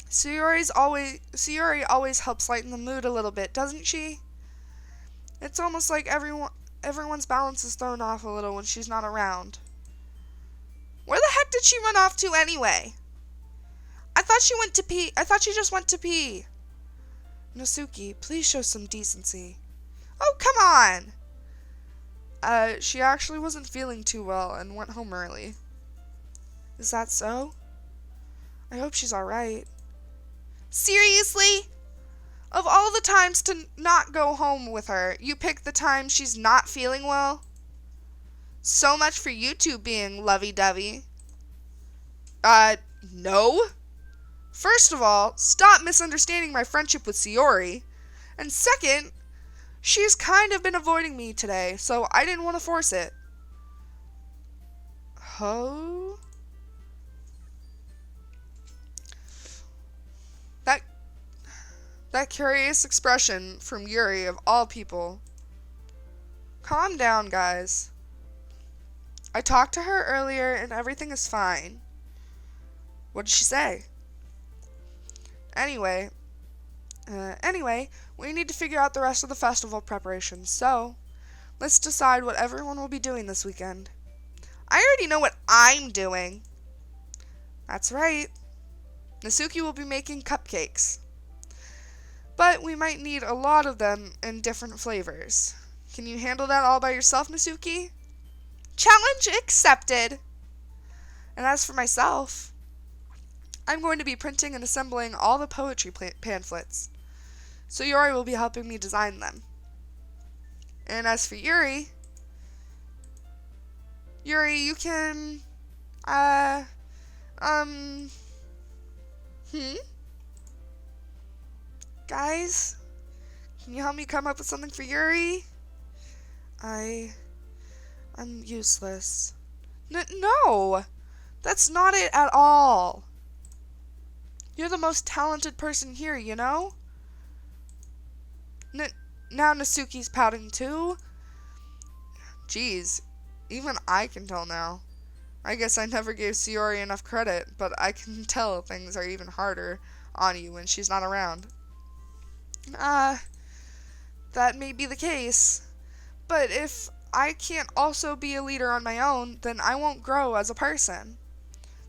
Sayori always helps lighten the mood a little bit, doesn't she? It's almost like everyone's balance is thrown off a little when she's not around. Where the heck did she run off to anyway? I thought she just went to pee. Natsuki, please show some decency. Oh, come on! She actually wasn't feeling too well and went home early. Is that so? I hope she's alright. Seriously? Of all the times to not go home with her, you pick the time she's not feeling well? So much for you two being lovey-dovey. No. First of all, stop misunderstanding my friendship with Sayori. And second, she's kind of been avoiding me today, so I didn't want to force it. Oh? That curious expression from Yuri of all people. Calm down, guys. I talked to her earlier and everything is fine. What did she say? Anyway, we need to figure out the rest of the festival preparations, so let's decide what everyone will be doing this weekend. I already know what I'm doing. That's right. Natsuki will be making cupcakes. But we might need a lot of them in different flavors. Can you handle that all by yourself, Natsuki? Challenge accepted! And as for myself, I'm going to be printing and assembling all the poetry pamphlets. So Yuri will be helping me design them. And as for Yuri, you can, Guys, can you help me come up with something for Yuri? I'm useless. No! That's not it at all. You're the most talented person here, you know? Now Natsuki's pouting too? Jeez, even I can tell now. I guess I never gave Sayori enough credit, but I can tell things are even harder on you when she's not around. That may be the case. But if I can't also be a leader on my own, then I won't grow as a person.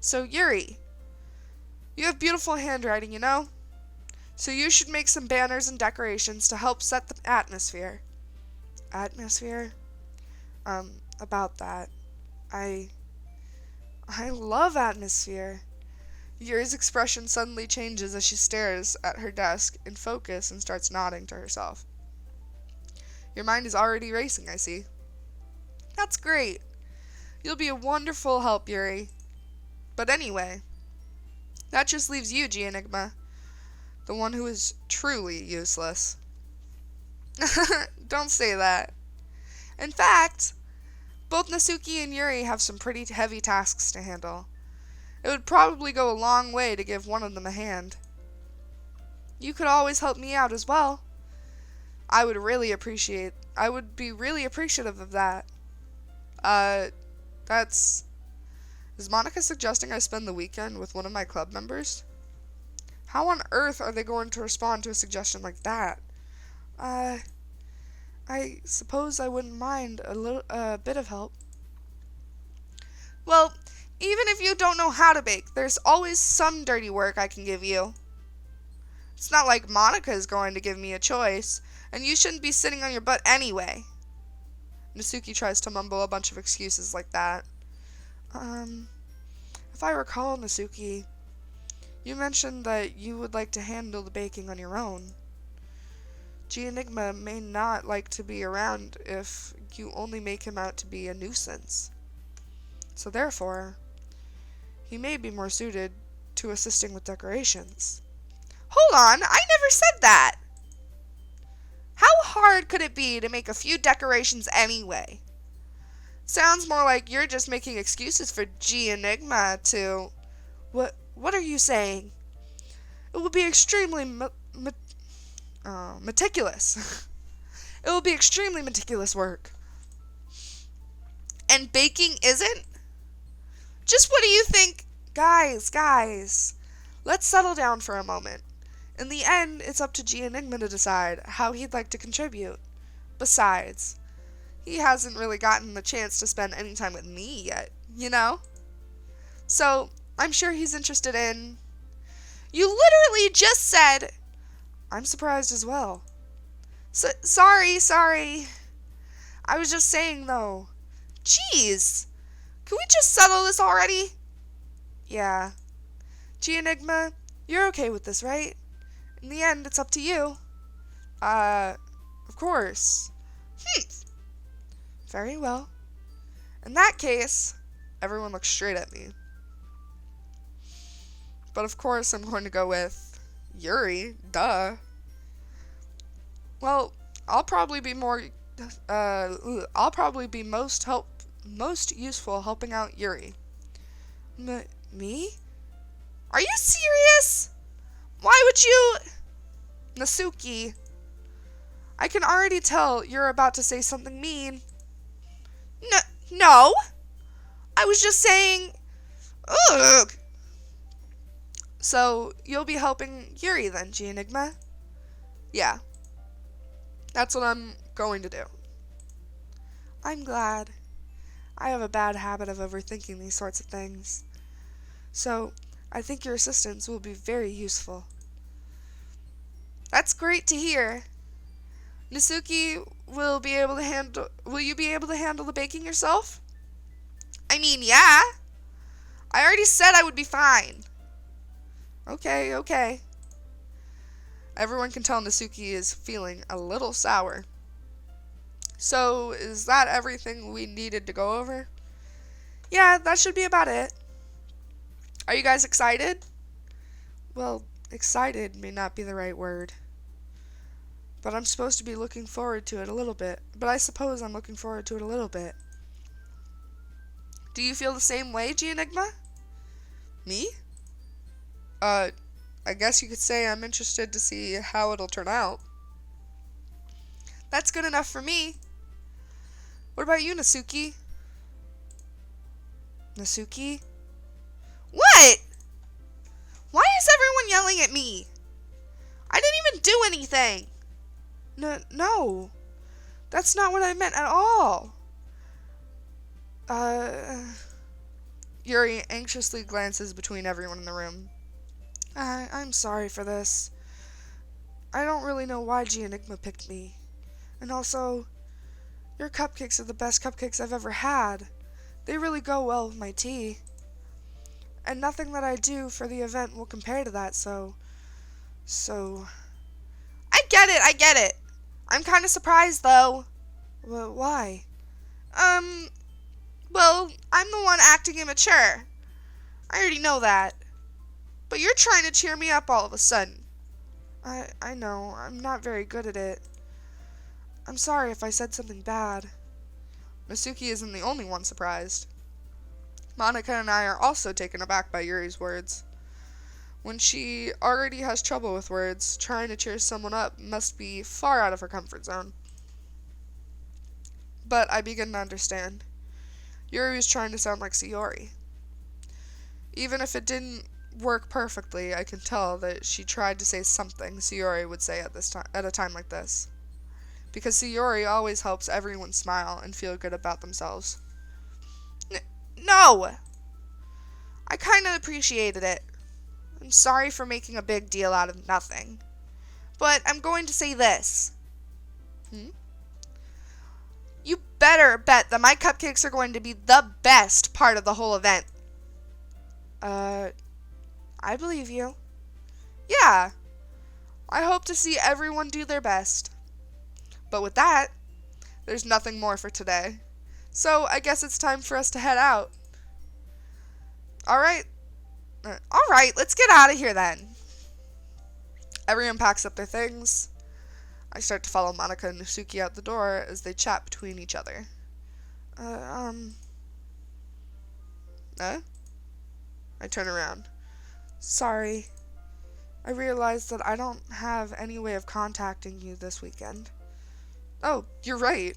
So Yuri, you have beautiful handwriting, you know? So you should make some banners and decorations to help set the atmosphere. Atmosphere? About that. I love atmosphere. Yuri's expression suddenly changes as she stares at her desk in focus and starts nodding to herself. Your mind is already racing, I see. That's great. You'll be a wonderful help, Yuri. But anyway, that just leaves you, Enigma, the one who is truly useless. Don't say that. In fact, both Nasuki and Yuri have some pretty heavy tasks to handle. It would probably go a long way to give one of them a hand. You could always help me out as well. I would be really appreciative of that. That's... Is Monica suggesting I spend the weekend with one of my club members? How on earth are they going to respond to a suggestion like that? I suppose I wouldn't mind a bit of help. Well, even if you don't know how to bake, there's always some dirty work I can give you. It's not like Monica is going to give me a choice, and you shouldn't be sitting on your butt anyway. Nasuki tries to mumble a bunch of excuses like that. If I recall, Nasuki, you mentioned that you would like to handle the baking on your own. Enigma may not like to be around if you only make him out to be a nuisance. So therefore, he may be more suited to assisting with decorations. Hold on, I never said that! How hard could it be to make a few decorations anyway? Sounds more like you're just making excuses for Enigma to... What are you saying? It will be extremely meticulous. It will be extremely meticulous work. And baking isn't? Just what do you think? Guys, let's settle down for a moment. In the end, it's up to Enigma to decide how he'd like to contribute. Besides, he hasn't really gotten the chance to spend any time with me yet, you know? So, I'm sure he's interested in... You literally just said... I'm surprised as well. Sorry. I was just saying, though. Jeez. Can we just settle this already? Yeah. Enigma, you're okay with this, right? In the end, it's up to you. Of course. Very well. In that case, everyone looks straight at me. But of course, I'm going to go with Yuri. Duh. Well, I'll probably be most useful helping out Yuri. Me? Are you serious? Why would you... Nasuki, I can already tell you're about to say something mean. No. I was just saying... Ugh. So, you'll be helping Yuri then, Enigma? Yeah. That's what I'm going to do. I'm glad. I have a bad habit of overthinking these sorts of things. So, I think your assistance will be very useful. That's great to hear. Nasuki, will you be able to handle the baking yourself? I mean, yeah. I already said I would be fine. Okay. Everyone can tell Nasuki is feeling a little sour. So, is that everything we needed to go over? Yeah, that should be about it. Are you guys excited? Well, excited may not be the right word. But I'm supposed to be looking forward to it a little bit. But I suppose I'm looking forward to it a little bit. Do you feel the same way, Enigma? Me? I guess you could say I'm interested to see how it'll turn out. That's good enough for me. What about you, Nasuki? Nasuki? What? Why is everyone yelling at me? I didn't even do anything. No. That's not what I meant at all. Yuri anxiously glances between everyone in the room. I'm sorry for this. I don't really know why Enigma picked me. And also, your cupcakes are the best cupcakes I've ever had. They really go well with my tea. And nothing that I do for the event will compare to that, so... I get it. I'm kind of surprised, though. Why? Um, well, I'm the one acting immature. I already know that. But you're trying to cheer me up all of a sudden. I know, I'm not very good at it. I'm sorry if I said something bad. Masuki isn't the only one surprised. Monica and I are also taken aback by Yuri's words. When she already has trouble with words, trying to cheer someone up must be far out of her comfort zone. But I begin to understand. Yuri was trying to sound like Sayori. Even if it didn't work perfectly, I can tell that she tried to say something Sayori would say at a time like this. Because Sayori always helps everyone smile and feel good about themselves. No! I kinda appreciated it. I'm sorry for making a big deal out of nothing. But I'm going to say this. You better bet that my cupcakes are going to be the best part of the whole event. I believe you. Yeah. I hope to see everyone do their best. But with that, there's nothing more for today. So I guess it's time for us to head out. Alright, let's get out of here then. Everyone packs up their things. I start to follow Monica and Nasuki out the door as they chat between each other. I turn around. Sorry. I realized that I don't have any way of contacting you this weekend. Oh, you're right.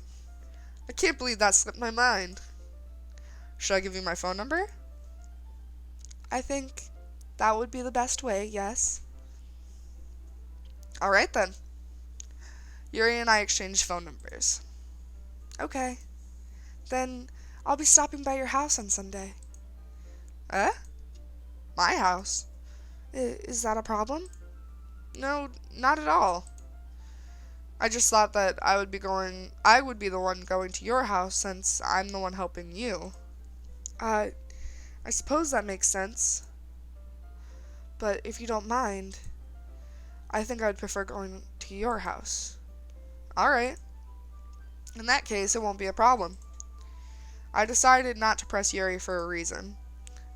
I can't believe that slipped my mind. Should I give you my phone number? I think that would be the best way, yes. Alright then. Yuri and I exchanged phone numbers. Okay. Then I'll be stopping by your house on Sunday. My house? Is that a problem? No, not at all. I just thought that I would be the one going to your house since I'm the one helping you. I suppose that makes sense. But if you don't mind, I think I'd prefer going to your house. Alright. In that case, it won't be a problem. I decided not to press Yuri for a reason.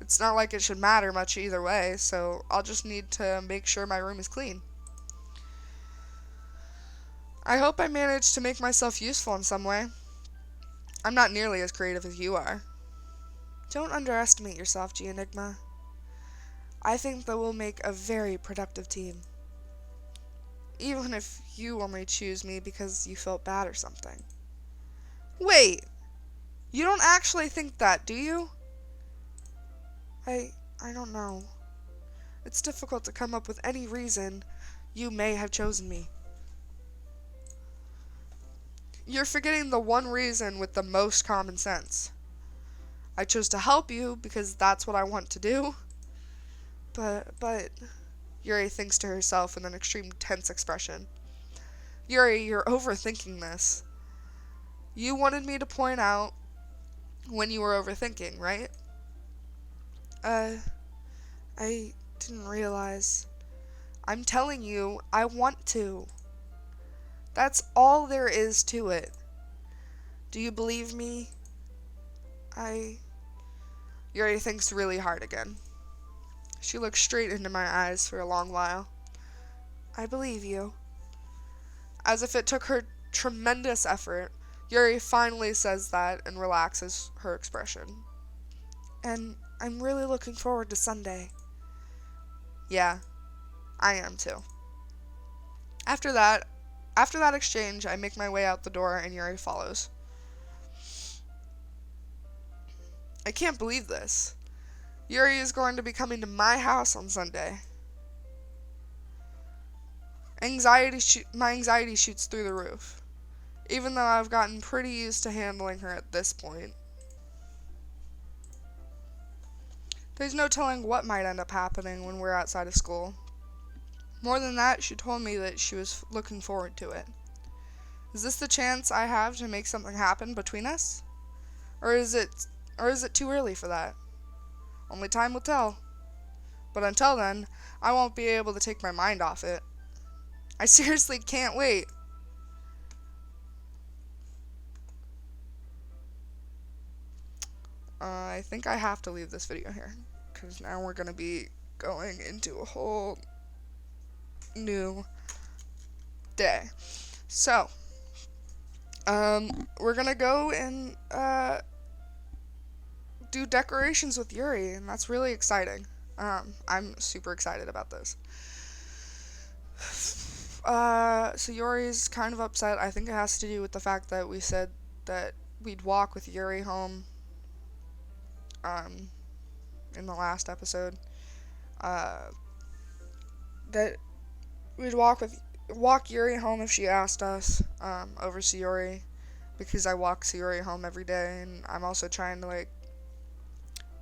It's not like it should matter much either way, so I'll just need to make sure my room is clean. I hope I managed to make myself useful in some way. I'm not nearly as creative as you are. Don't underestimate yourself, Enigma. I think that we'll make a very productive team. Even if you only choose me because you felt bad or something. Wait! You don't actually think that, do you? I don't know. It's difficult to come up with any reason you may have chosen me. You're forgetting the one reason with the most common sense. I chose to help you because that's what I want to do. But, Yuri thinks to herself with an extreme tense expression. Yuri, you're overthinking this. You wanted me to point out when you were overthinking, right? I didn't realize. I'm telling you, I want to. That's all there is to it. Do you believe me? Yuri thinks really hard again. She looks straight into my eyes for a long while. I believe you. As if it took her tremendous effort, Yuri finally says that and relaxes her expression. And I'm really looking forward to Sunday. Yeah, I am too. After that exchange, I make my way out the door and Yuri follows. I can't believe this. Yuri is going to be coming to my house on Sunday. My anxiety shoots through the roof, even though I've gotten pretty used to handling her at this point. There's no telling what might end up happening when we're outside of school. More than that, she told me that she was looking forward to it. Is this the chance I have to make something happen between us? Or is it too early for that? Only time will tell. But until then, I won't be able to take my mind off it. I seriously can't wait. I think I have to leave this video here, because now we're going to be going into a whole new day. So, we're going to go and do decorations with Yuri, and that's really exciting. I'm super excited about this. So Yuri's kind of upset. I think it has to do with the fact that we said that we'd walk with Yuri home in the last episode. That we'd walk Yuri home if she asked us, over Sayori, because I walk Sayori home every day, and I'm also trying to, like,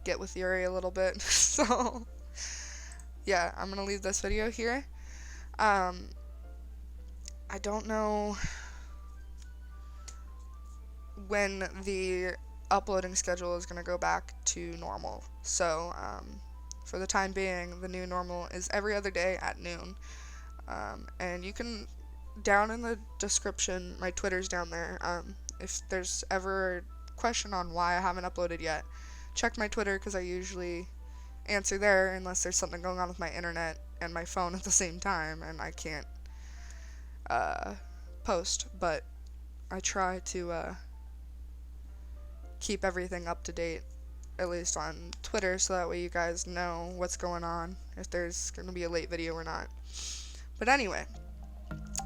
get with Yuri a little bit. So, yeah, I'm gonna leave this video here. I don't know when the uploading schedule is gonna go back to normal. So, for the time being, the new normal is every other day at noon. And you can, down in the description, my Twitter's down there. If there's ever a question on why I haven't uploaded yet, check my Twitter, because I usually answer there unless there's something going on with my internet and my phone at the same time and I can't post. But I try to keep everything up to date, at least on Twitter, so that way you guys know what's going on, if there's going to be a late video or not. But anyway,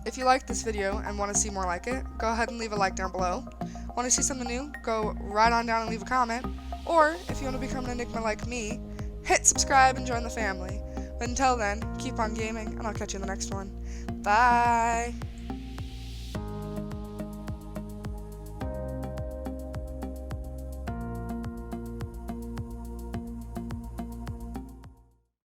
if you like this video and want to see more like it, go ahead and leave a like down below. Want to see something new? Go right on down and leave a comment. Or, if you want to become an Enigma like me, hit subscribe and join the family. But until then, keep on gaming, and I'll catch you in the next one. Bye!